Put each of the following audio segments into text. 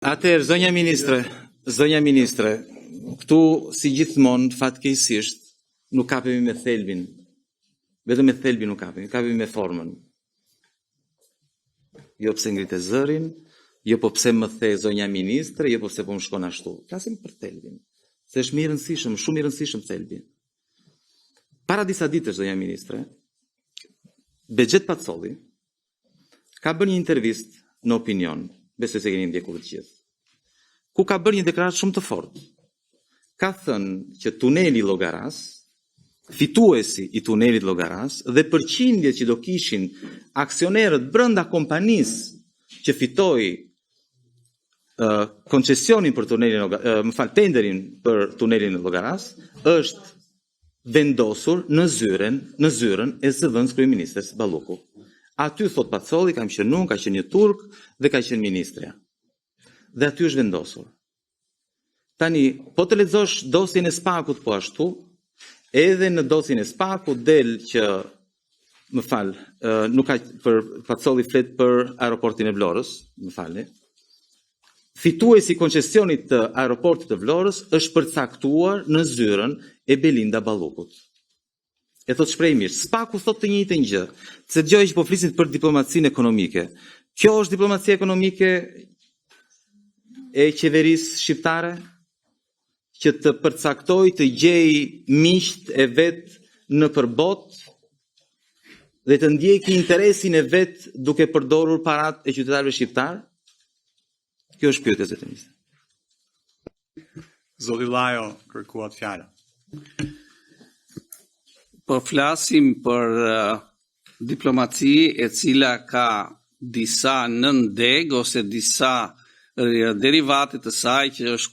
Atëherë, zonja ministre, këtu si gjithmonë fatkeqësisht nuk kapemi me thelbin. Vetëm me thelbin nuk kapemi me formën. Jo pse ngritë zërin, jo po pse më the zonja ministre, jo po pse po më shkon ashtu. Flasim për thelbin. Se është shumë i rëndësishëm thelbi. Para disa ditësh, zonja ministre, Bexhet Pacolli ka bërë një intervistë në Opinion, besoj se keni ndjekur të gjithë, ku ka bërë një deklaratë shumë të fortë. Ka thënë që tuneli Llogaras, fituesi i tunelit Llogaras dhe përqindjet që do kishin aksionerët brenda kompanisë që fitoi koncesionin për tunelin, tenderin për tunelin Llogaras, është vendosur në zyrën e zëvendës kryeministres Balluku. Aty thot Pacolli, kam qenë unë, ka qenë një turk dhe ka qenë ministrja. Dhe aty është vendosur. Tani, po të lexosh dosjen e Spakut po ashtu, edhe në dosjen e Spakut del që, nuk ka për Pacolli flet për aeroportin e Vlorës, fituesi i koncesionit të aeroportit të Vlorës është përcaktuar në zyrën e Belinda Ballukut. E thot shprehmisht, Spaku thot të njëjtën gjë, se dëgjoj që po flisin për diplomacinë ekonomike. Kjo është diplomacia ekonomike e qeverisë shqiptare, që të përcaktoj të gjej miqt e vet në përbot dhe të ndjeki interesin e vet duke përdorur parat e qytetarëve shqiptar? Kjo është pyetja e zotërisë. Zoti Llajo kërkuat fjala. Po flasim për diplomaci e cila ka disa nëndeg ose disa derivate të saj që është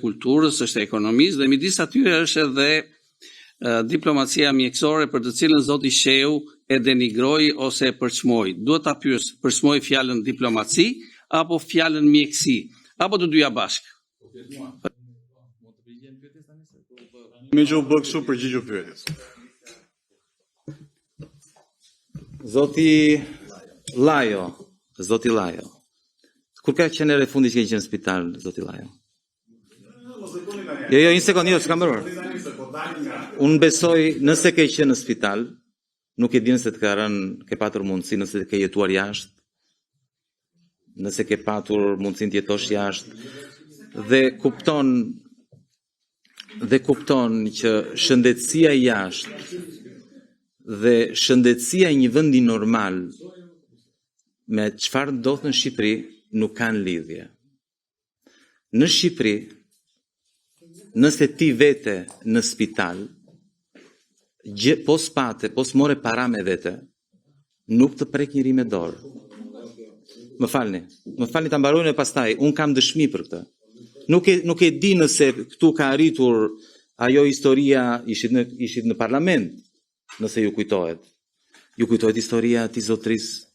kulturës, është ekonomisë dhe midis atyre është edhe diplomacia mjekësore për të cilën zoti Sheu e denigroi ose e përçmoi. Duhet ta pyes, përçmoi fjalën diplomaci apo fjalën mjekësi, apo të dyja bashkë? Me që u bë kështu përgjigju pyetjes. Zoti Llajo, kur ka qenë e fundit që qenë në spital, zoti Llajo? Jo, një sekondë, s'kam bërë. Unë besoj, nëse ke qenë në spital, nuk e di nëse të ke patur mundësi, nëse të ke jetuar jashtë, nëse ke patur mundësin të jetosh jashtë, dhe kupton që shëndetësia jashtë dhe shëndetësia e një vendi normal me çfarë ndodh në Shqipëri nuk kanë lidhje. Në Shqipëri, nëse ti vete në spital, pos more para me vete, nuk të prek njëri me dorë. Më falni ta mbarojnë e pastaj, unë kam dëshmi për këtë. Nuk e di nëse këtu ka arritur ajo historia, ishit në parlament, nëse ju kujtohet. Ju kujtohet historia ti zotris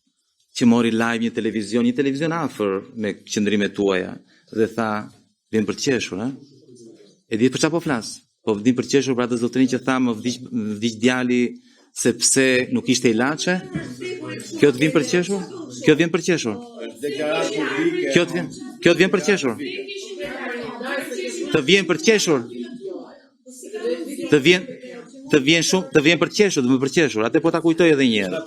që mori live një televizion afër me qëndrimet tuaja, dhe tha, vjen për të qeshur, ha? E di për çfarë po flas? Po vjen për të qeshur për atë zotrin që tha më vdiq djali sepse nuk ishte ilaçe? Kjo të vjen për të qeshur? Kjo të vjen për të qeshur? Kjo të vjen për të qeshur? Të vjen për të qeshur? Të vjen për të qeshur, dhe më për të qeshur. Atë po ta kujtoj edhe një herë.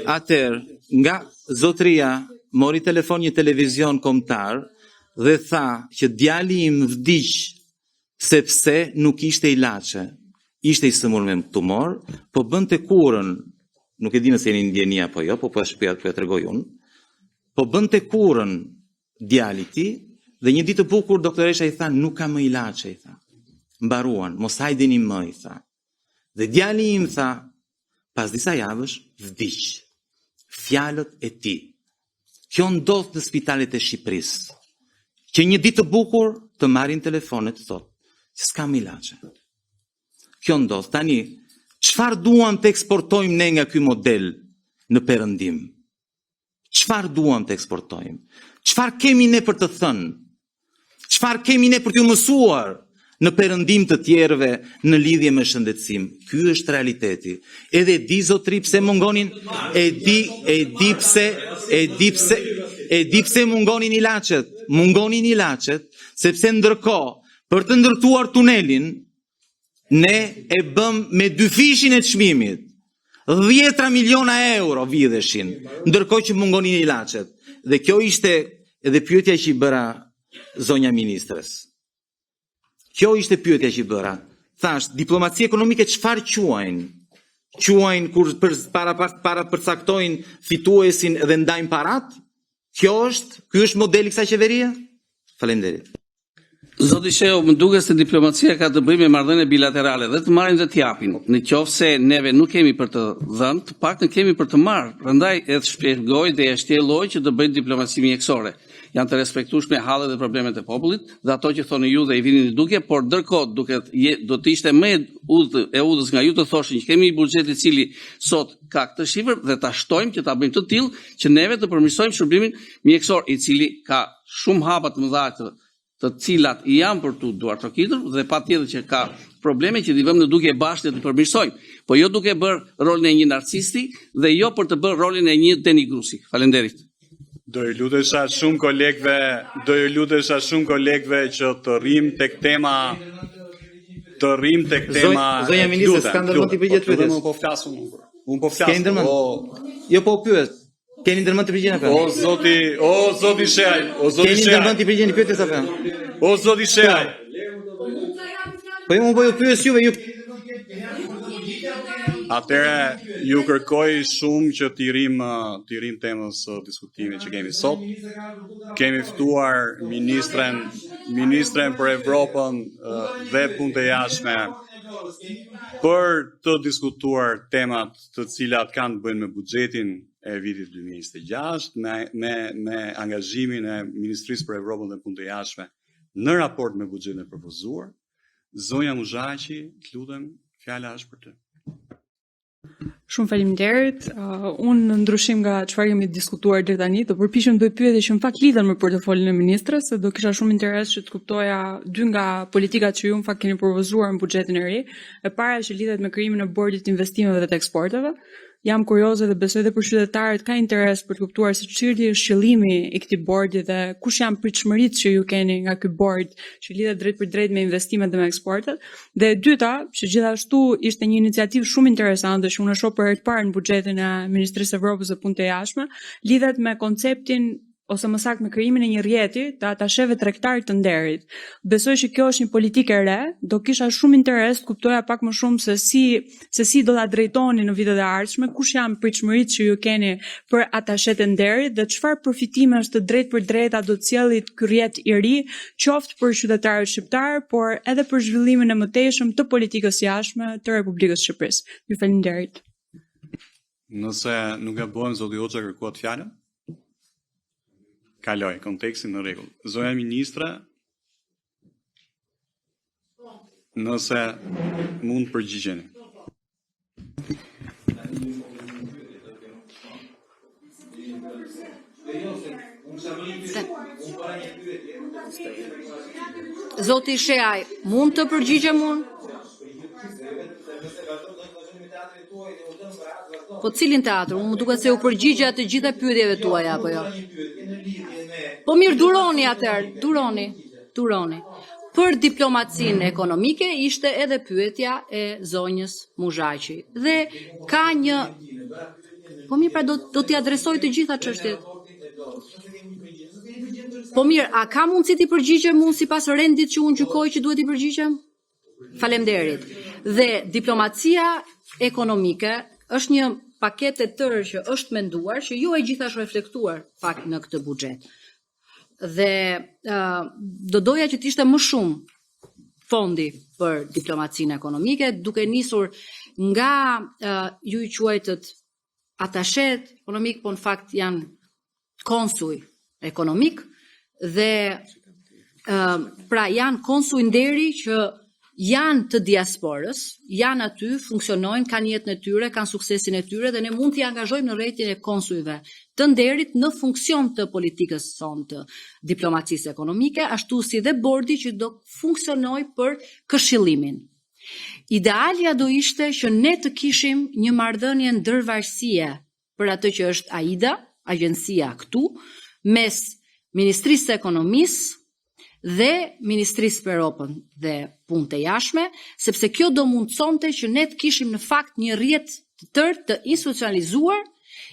Atëherë, nga zotria mori telefon një televizion kombëtar dhe tha që djali im vdiq sepse nuk ishte ilaçe. Ishte i sëmur me tumor, po bënte kurën, nuk e di nëse jeni ndjeni apo jo, po ja tregoj unë. Po bënte kurën djali ti dhe një ditë të bukur doktoresha i tha nuk ka më ilaçe, i tha. Mbaruan, mos hajdeni më, i tha. Dhe djali im tha, pas disa javësh vdiq. Fjalët e tij. Kjo ndodh në spitalet e Shqipërisë. Që një ditë të bukur të marrin telefonet thotë që s'kam ilaçe. Kjo ndodh. Tani, çfarë duam të eksportojmë ne nga ky model në perëndim? Çfarë duam të eksportojmë? Çfarë kemi ne për të thënë? Çfarë kemi ne për t'ju mësuar në perëndim të tjerëve në lidhje me shëndetësim? Ky është realiteti. Edhe di zotri pse mungonin, e di pse E di pse mungonin ilaçet, sepse ndërkohë për të ndërtuar tunelin ne e bëm me 2 fishin e çmimit. 10 miliona euro vidheshin, ndërkohë që mungonin ilaçet. Dhe kjo ishte edhe pyetja që i bëra zonja ministres. Kjo ishte pyetja që i bëra. Thash, diplomaci ekonomike çfarë quajnë? Quajnë kur para përcaktojnë fituesin dhe ndajnë parat? Ky është modeli kësaj qeverie? Faleminderit. Zoti Sheu, më duket se diplomacia ka të bëjë me marrëdhënie bilaterale dhe të marrin dhe të japin. Në qoftë se neve nuk kemi për të dhënë, të paktën kemi për të marrë. Prandaj edhe shpjegoj dhe e shtjelloj që të bëjnë diplomaci mjekësore. Janë të respektueshme hallet dhe problemet e popullit dhe ato që thonë ju dhe i vinin në dukje, por ndërkohë do të ishte më e udhës nga ju të thoshin që kemi një buxhet i cili sot ka këtë shifër dhe ta shtojmë që ta bëjmë të tillë që neve të përmirësojmë shërbimin mjekësor i cili ka shumë hapa të mëdha të cilat janë për tu duar trokitur dhe patjetër që ka probleme që t'i vëmë në dukje bashkë dhe të përmirësojmë, po jo duke bërë rolin e një narcisti dhe jo për të bërë rolin e një denigrusi. Faleminderit. Do ju lutesha shumë kolegëve që të rrim tek tema Zonja ministre, s'ka ndërmend të përgjigjet pyetjes. Unë po flas. Jo po pyet. Keni ndërmend të përgjigjen apo? O zoti Sheaj, Keni ndërmend të përgjigjen pyetjes apo? O zoti Sheaj. Po ju bëj pyes juve, ju Atëre ju kërkoj shumë që t'i rrim temës diskutimit që kemi sot. Kemi ftuar ministren për Evropën dhe punët e jashtme për të diskutuar temat të cilat kanë të bëjnë me buxhetin e vitit 2026 me angazhimin e Ministrisë për Evropën dhe punët e jashtme në raport me buxhetin e propozuar. Zonja Muzhaqi, të lutem, fjala është për të. Shumë faleminderit. Unë në ndryshim nga çfarë kemi diskutuar deri tani, do përpiqem të bëj pyetje që në fakt lidhen me portofolin e ministres, se do kisha shumë interes që të kuptoja 2 nga politikat që ju në fakt keni propozuar në buxhetin e ri. E para që lidhet me krijimin e bordit të investimeve dhe të eksporteve. Jam kurioze dhe besoj dhe për qytetarët ka interes për të kuptuar se çfarë është qëllimi i këtij bordi dhe kush janë pritshmëritë që ju keni nga ky bord që lidhet drejt për drejt me investimet dhe me eksportet. Dhe e dyta, që gjithashtu ishte një iniciativë shumë interesante që unë e shoh për herë të parë në buxhetin e Ministrisë së Evropës së Punëve të Jashtme, lidhet me konceptin ose më saktë me krijimin e një rrjeti të atasheve tregtar të nderit. Besoj që kjo është një politikë e re, do kisha shumë interes të kuptoja pak më shumë se si do ta drejtoni në vitet e ardhshme, kush janë pritshmëritë që ju keni për atashet e nderit dhe çfarë përfitimesh të drejtë për drejta do të sjellë ky rrjet i ri, qoftë për qytetarët shqiptar, por edhe për zhvillimin e mëtejshëm të politikës jashtme të Republikës së Shqipërisë. Ju falenderoj. Nëse nuk gabojmë, zoti Hoxha kërkohet fjalën. Kaloj, kontekstin në rregull. Zonja ministre, nëse mund përgjigjeni. Zoti Sheaj, mund të përgjigjem unë? Po cilin teatr? Unë më duket se u përgjigja të gjitha pyetjeve tuaja apo jo? Po mirë, duroni atëherë, duroni. Për diplomacinë ekonomike ishte edhe pyetja e zonjës Muzhaqi. Dhe ka një... Po mirë, pra do t'i adresoj të gjitha çështjet. Po mirë, a ka mundësi t'i përgjigjem unë sipas rendit që unë gjykoj që duhet t'i përgjigjem? Faleminderit. Dhe diplomacia ekonomike është një paketë e tërë që është menduar, që ju e gjithashtu reflektuar fakt në këtë buxhet. Dhe do doja që t'ishte më shumë fondi për diplomacinë ekonomike, duke nisur nga ju i quajtët atashet ekonomik, po në fakt janë konsuj ekonomik dhe pra janë konsuj nderi që janë të diasporës, janë aty, funksionojnë, kanë jetën e tyre, kanë suksesin e tyre dhe ne mund t'i angazhojmë në rrethin e konsujve të nderit në funksion të politikës sonë të diplomacisë ekonomike, ashtu si dhe bordi që do funksionoj për këshillimin. Idealja do ishte që ne të kishim një marrëdhënie ndërvarësie për atë që është AIDA, agjencia këtu, mes Ministrisë së Ekonomisë dhe Ministrisë për Europën dhe Punët e Jashtme, sepse kjo do mundsonte që ne të kishim në fakt një rrjet të tërë të institucionalizuar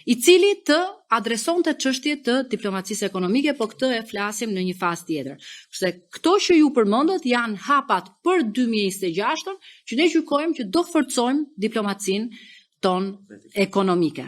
i cili të adresonte çështje të diplomacisë ekonomike, po këtë e flasim në një fazë tjetër. Kështu këto që ju përmendët janë hapat për 2026 që ne gjykojmë që do forcojmë diplomacinë ton ekonomike.